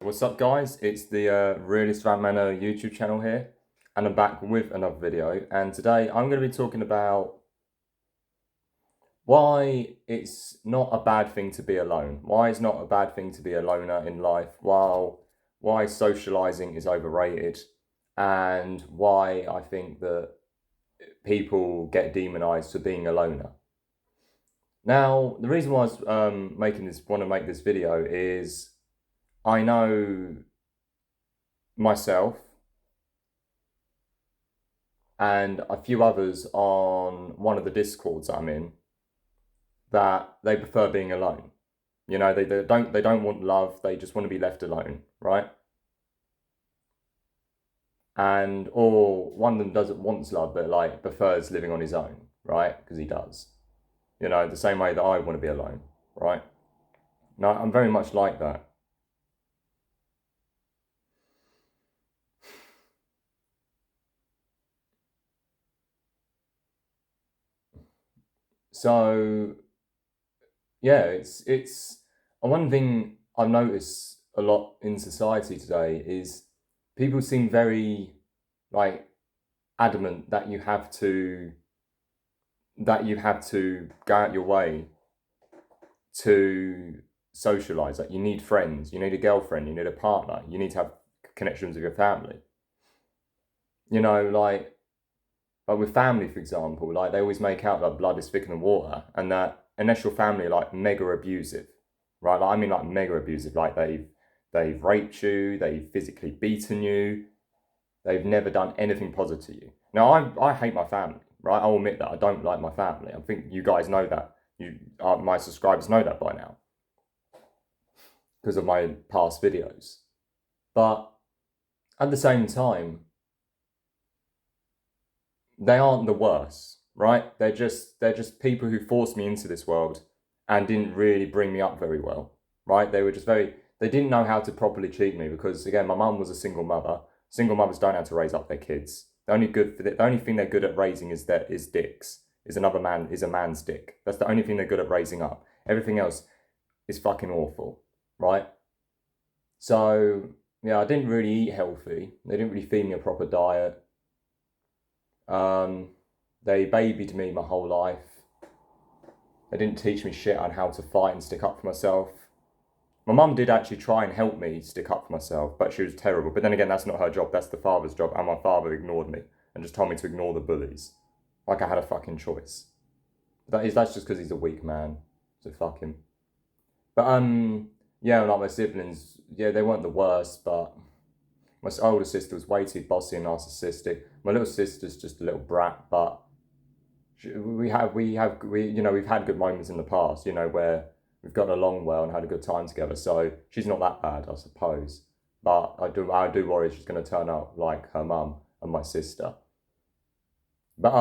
What's up, guys? It's the Realist Van Manor YouTube channel here, and I'm back with another video. And today I'm going to be talking about why it's not a bad thing to be alone. Why it's not a bad thing to be a loner in life, why socializing is overrated, and why I think that people get demonized for being a loner. Now, the reason why I was want to make this video is I know myself and a few others on one of the discords I'm in that they prefer being alone. You know, they don't want love, they just want to be left alone, right? And or one of them doesn't want love but like prefers living on his own, right? Because he does. You know, the same way that I want to be alone, right? Now I'm very much like that. So yeah, it's one thing I've noticed a lot in society today is people seem very like adamant that you have to go out your way to socialize. Like you need friends, you need a girlfriend, you need a partner, you need to have connections with your family. You know, like with family, for example, like they always make out that blood is thicker than water, and that unless your family are like mega abusive, right? Like I mean, like mega abusive, like they've raped you, they've physically beaten you, they've never done anything positive to you. Now I hate my family, right? I'll admit that I don't like my family. I think you guys know that. My subscribers know that by now because of my past videos. But at the same time, they aren't the worst, right? They're just people who forced me into this world and didn't really bring me up very well, right? They didn't know how to properly treat me because again, my mum was a single mother. Single mothers don't have to raise up their kids. The only thing they're good at raising is dicks. Is a man's dick. That's the only thing they're good at raising up. Everything else is fucking awful, right? So yeah, I didn't really eat healthy. They didn't really feed me a proper diet. Um, they babied me my whole life. They didn't teach me shit on how to fight and stick up for myself. My mum did actually try and help me stick up for myself, but she was terrible. But then again, that's not her job, that's the father's job, and my father ignored me and just told me to ignore the bullies. Like I had a fucking choice. That's just because he's a weak man. So fuck him. But yeah, like my siblings, yeah, they weren't the worst, but my older sister was way too bossy and narcissistic. My little sister's just a little brat, but we've had good moments in the past, you know, where we've gotten along well and had a good time together. So she's not that bad, I suppose. But I do worry she's going to turn out like her mum and my sister. But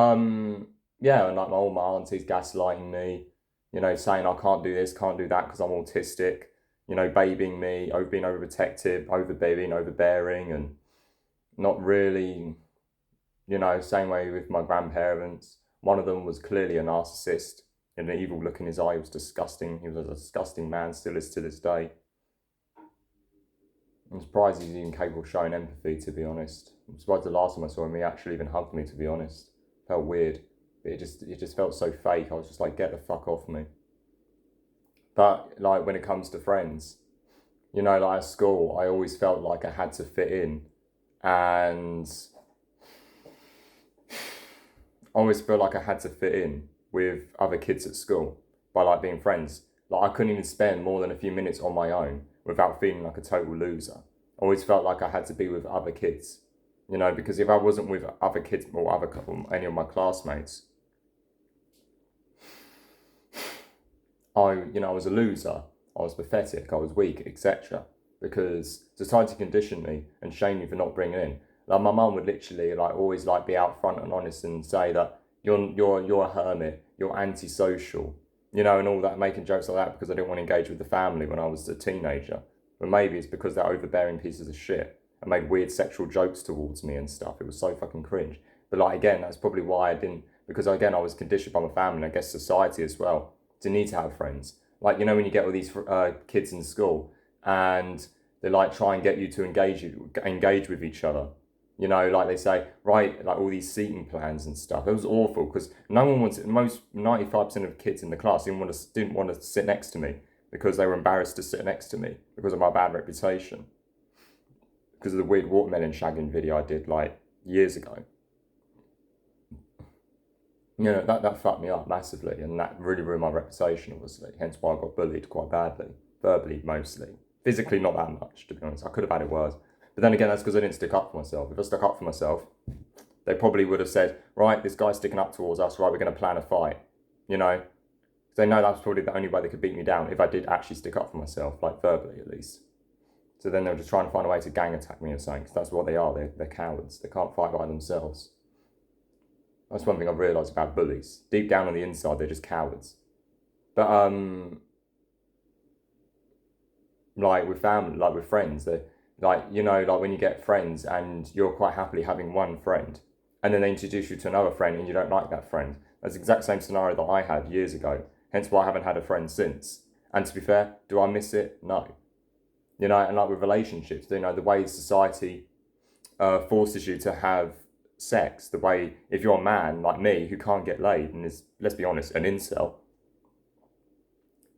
yeah, and like my auntie's gaslighting me, you know, saying I can't do this, can't do that because I'm autistic. You know, babying me, being overprotective, overbabying, overbearing, and not really, you know, same way with my grandparents. One of them was clearly a narcissist, and an evil look in his eye. He was disgusting. He was a disgusting man, still is to this day. I'm surprised he's even capable of showing empathy, to be honest. I'm surprised the last time I saw him, he actually even hugged me, to be honest. Felt weird. But it just felt so fake. I was just like, get the fuck off me. But like when it comes to friends, you know, like at school, I always felt like I had to fit in. And I always feel like I had to fit in with other kids at school by like being friends. Like I couldn't even spend more than a few minutes on my own without feeling like a total loser. I always felt like I had to be with other kids, you know, because if I wasn't with other kids or any of my classmates, I was a loser. I was pathetic. I was weak, etc. Because society conditioned me and shamed me for not bringing in. Like my mum would literally like always like be out front and honest and say that you're a hermit, you're antisocial, you know, and all that, making jokes like that because I didn't want to engage with the family when I was a teenager. But maybe it's because they're overbearing pieces of shit and made weird sexual jokes towards me and stuff. It was so fucking cringe. But like again, that's probably why I didn't, because again I was conditioned by my family and I guess society as well to need to have friends. Like, you know, when you get all these kids in school and They like try and get you to engage with each other. You know, like they say, right, like all these seating plans and stuff. It was awful because no one wants. Most 95% of kids in the class didn't want to sit next to me because they were embarrassed to sit next to me because of my bad reputation. Because of the weird watermelon shagging video I did like years ago. You know, that fucked me up massively, and that really ruined my reputation, obviously. Hence why I got bullied quite badly. Verbally, mostly. Physically, not that much, to be honest. I could have had it worse. But then again, that's because I didn't stick up for myself. If I stuck up for myself, they probably would have said, right, this guy's sticking up towards us, right, we're going to plan a fight. You know? They know that's probably the only way they could beat me down if I did actually stick up for myself, like verbally at least. So then they were just trying to find a way to gang attack me or something, because that's what they are. They're cowards. They can't fight by themselves. That's one thing I've realised about bullies. Deep down on the inside, they're just cowards. But, like with family, like with friends, they're, like, you know, like when you get friends and you're quite happily having one friend, and then they introduce you to another friend and you don't like that friend. That's the exact same scenario that I had years ago. Hence why I haven't had a friend since. And to be fair, do I miss it? No. You know, and like with relationships, you know, the way society forces you to have sex, the way, if you're a man like me who can't get laid and is, let's be honest, an incel,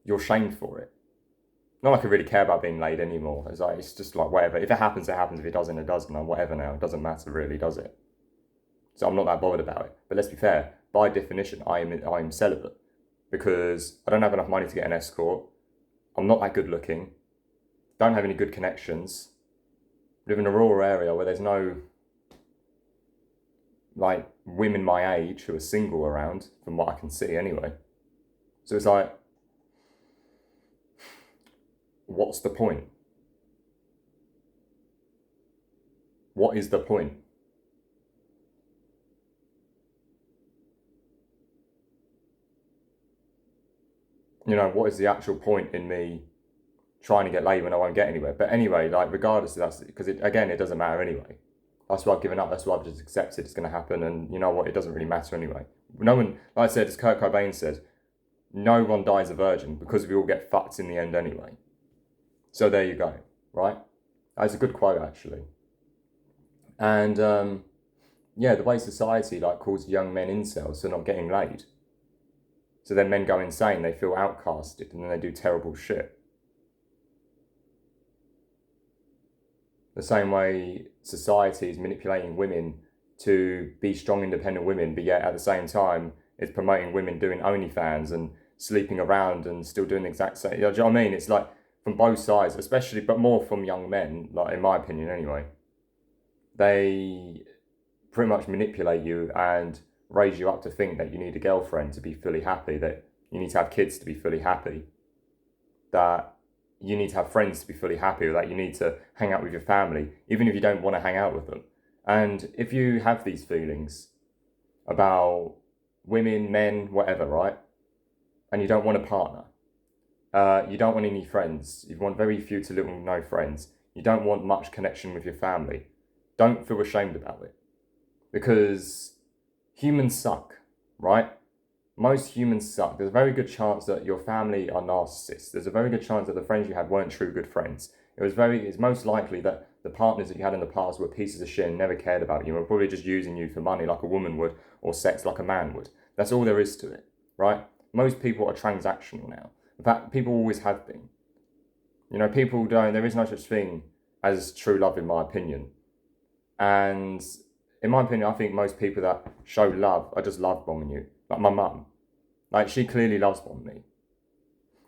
you're shamed for it. Not like I really care about being laid anymore. It's just like whatever. If it happens, it happens. If it doesn't, it doesn't. Or whatever now. It doesn't matter really, does it? So I'm not that bothered about it. But let's be fair. By definition, I am celibate because I don't have enough money to get an escort. I'm not that good looking. Don't have any good connections. Live in a rural area where there's no like women my age who are single around, from what I can see anyway. So it's like, what's the point? What is the point? You know, what is the actual point in me trying to get laid when I won't get anywhere? But anyway, like regardless of that, because again, it doesn't matter anyway. That's why I've given up. That's why I've just accepted it's going to happen. And you know what? It doesn't really matter anyway. No one, like I said, as Kurt Cobain said, no one dies a virgin because we all get fucked in the end anyway. So there you go, right? That's a good quote, actually. And yeah, the way society like calls young men incels for not getting laid. So then men go insane, they feel outcasted, and then they do terrible shit. The same way society is manipulating women to be strong, independent women, but yet at the same time, it's promoting women doing OnlyFans and sleeping around and still doing the exact same. You know what I mean? It's like from both sides, especially, but more from young men, like in my opinion anyway. They pretty much manipulate you and raise you up to think that you need a girlfriend to be fully happy, that you need to have kids to be fully happy, that you need to have friends to be fully happy, or that you need to hang out with your family, even if you don't want to hang out with them. And if you have these feelings about women, men, whatever, right? And you don't want a partner, you don't want any friends, you want very few to little no friends, you don't want much connection with your family, don't feel ashamed about it. Because humans suck, right? Most humans suck. There's a very good chance that your family are narcissists. There's a very good chance that the friends you had weren't true good friends. It's most likely that the partners that you had in the past were pieces of shit and never cared about you and were probably just using you for money like a woman would, or sex like a man would. That's all there is to it, right? Most people are transactional now. In fact, people always have been. You know, there is no such thing as true love in my opinion. And in my opinion, I think most people that show love are just love bombing you. Like my mum. Like, she clearly loves bombing me.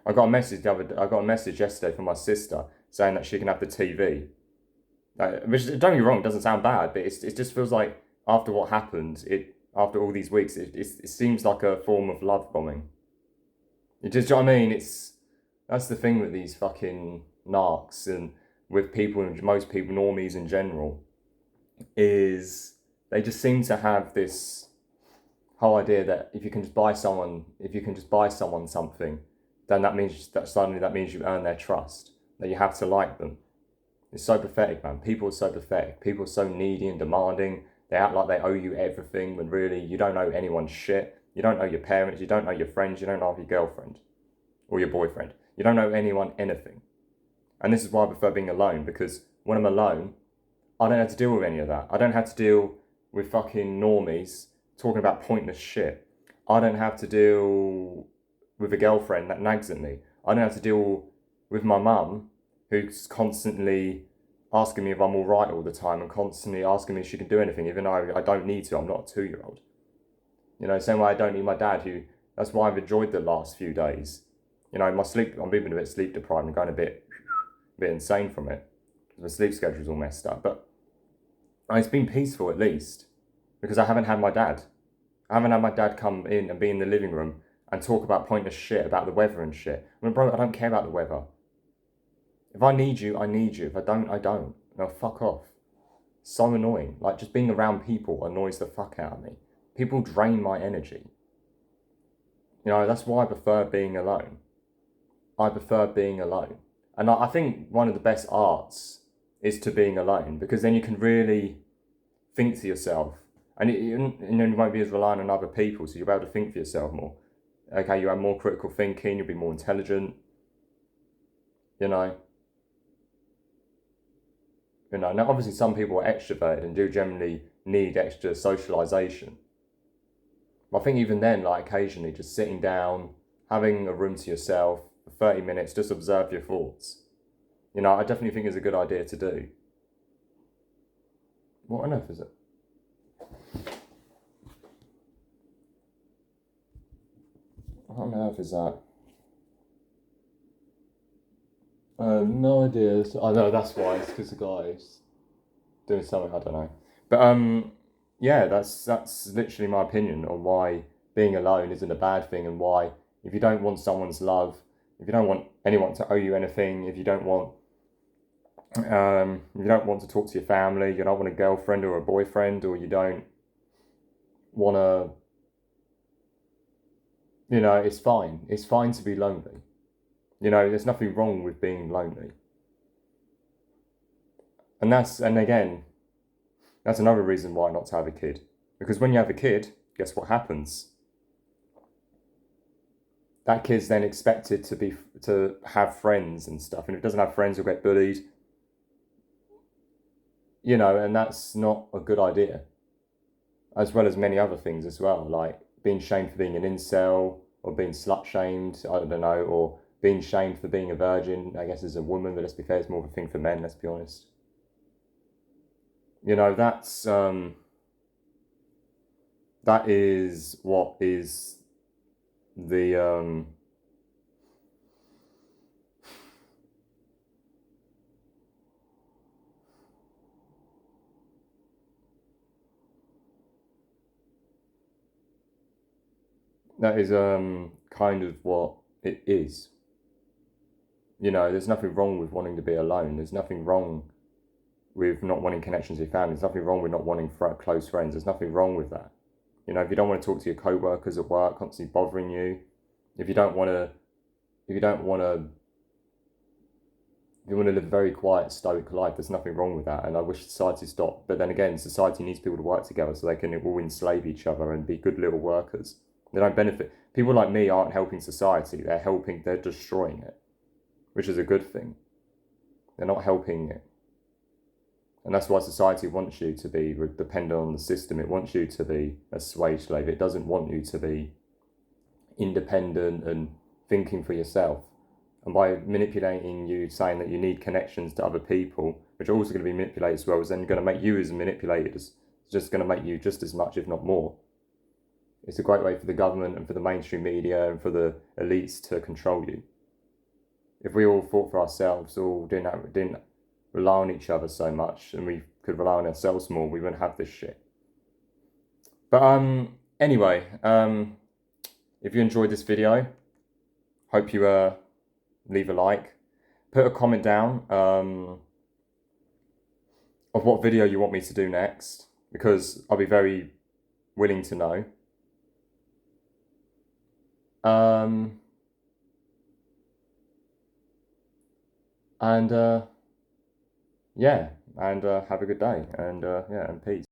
I got a message yesterday from my sister saying that she can have the TV. Which, don't get me wrong, it doesn't sound bad, but it just feels like after what happened, after all these weeks, it seems like a form of love bombing. You know what I mean? That's the thing with these fucking narcs and with people, and most people, normies in general, is they just seem to have this whole idea that if you can just buy someone something, then that means you earn their trust, that you have to like them. It's so pathetic, man. People are so pathetic. People are so needy and demanding. They act like they owe you everything when really you don't owe anyone shit. You don't know your parents, you don't know your friends, you don't know your girlfriend or your boyfriend. You don't know anyone anything. And this is why I prefer being alone, because when I'm alone, I don't have to deal with any of that. I don't have to deal with fucking normies talking about pointless shit. I don't have to deal with a girlfriend that nags at me. I don't have to deal with my mum who's constantly asking me if I'm all right all the time and constantly asking me if she can do anything, even though I don't need to. I'm not a 2-year-old. You know, same way I don't need my dad, who, that's why I've enjoyed the last few days. You know, my sleep, I'm being a bit sleep deprived and going a bit insane from it. My sleep schedule's all messed up. But it's been peaceful at least, because I haven't had my dad. I haven't had my dad come in and be in the living room and talk about pointless shit about the weather and shit. I mean, bro, I don't care about the weather. If I need you, I need you. If I don't, I don't. No, fuck off. So annoying. Like, just being around people annoys the fuck out of me. People drain my energy. You know, that's why I prefer being alone. I prefer being alone. And I think one of the best arts is to being alone, because then you can really think to yourself. And you won't be as reliant on other people, so you'll be able to think for yourself more. Okay, you have more critical thinking, you'll be more intelligent. You know, now obviously some people are extroverted and do generally need extra socialisation. But I think even then, like occasionally just sitting down, having a room to yourself for 30 minutes, just observe your thoughts. You know, I definitely think it's a good idea to do. What on earth is it? What on earth is that? No idea. I know that's why. It's because the guy's doing something, I don't know. But yeah, that's literally my opinion on why being alone isn't a bad thing, and why, if you don't want someone's love, if you don't want anyone to owe you anything, if you don't want to talk to your family, you don't want a girlfriend or a boyfriend, or you don't want to, you know, it's fine. It's fine to be lonely. You know, there's nothing wrong with being lonely. And again, that's another reason why not to have a kid. Because when you have a kid, guess what happens? That kid's then expected to have friends and stuff. And if it doesn't have friends, he'll get bullied. You know, and that's not a good idea. As well as many other things as well, like being shamed for being an incel, or being slut-shamed, I don't know, or being shamed for being a virgin, I guess, as a woman, but let's be fair, it's more of a thing for men, let's be honest. You know, that is what is the, that is kind of what it is. You know, there's nothing wrong with wanting to be alone. There's nothing wrong with not wanting connections with your family. There's nothing wrong with not wanting close friends. There's nothing wrong with that. You know, if you don't want to talk to your co-workers at work constantly bothering you, if you want to live a very quiet, stoic life, there's nothing wrong with that. And I wish society stopped. But then again, society needs people to work together so they can all enslave each other and be good little workers. They don't benefit. People like me aren't helping society. They're destroying it, which is a good thing. They're not helping it. And that's why society wants you to be dependent on the system. It wants you to be a slave. It doesn't want you to be independent and thinking for yourself. And by manipulating you, saying that you need connections to other people, which are also going to be manipulated as well, is then going to make you as manipulated. It's just going to make you just as much, if not more. It's a great way for the government and for the mainstream media and for the elites to control you. If we all fought for ourselves, all didn't rely on each other so much, and we could rely on ourselves more, we wouldn't have this shit. But anyway, if you enjoyed this video, hope you leave a like, put a comment down of what video you want me to do next, because I'll be very willing to know. Yeah, and have a good day, and yeah, and peace.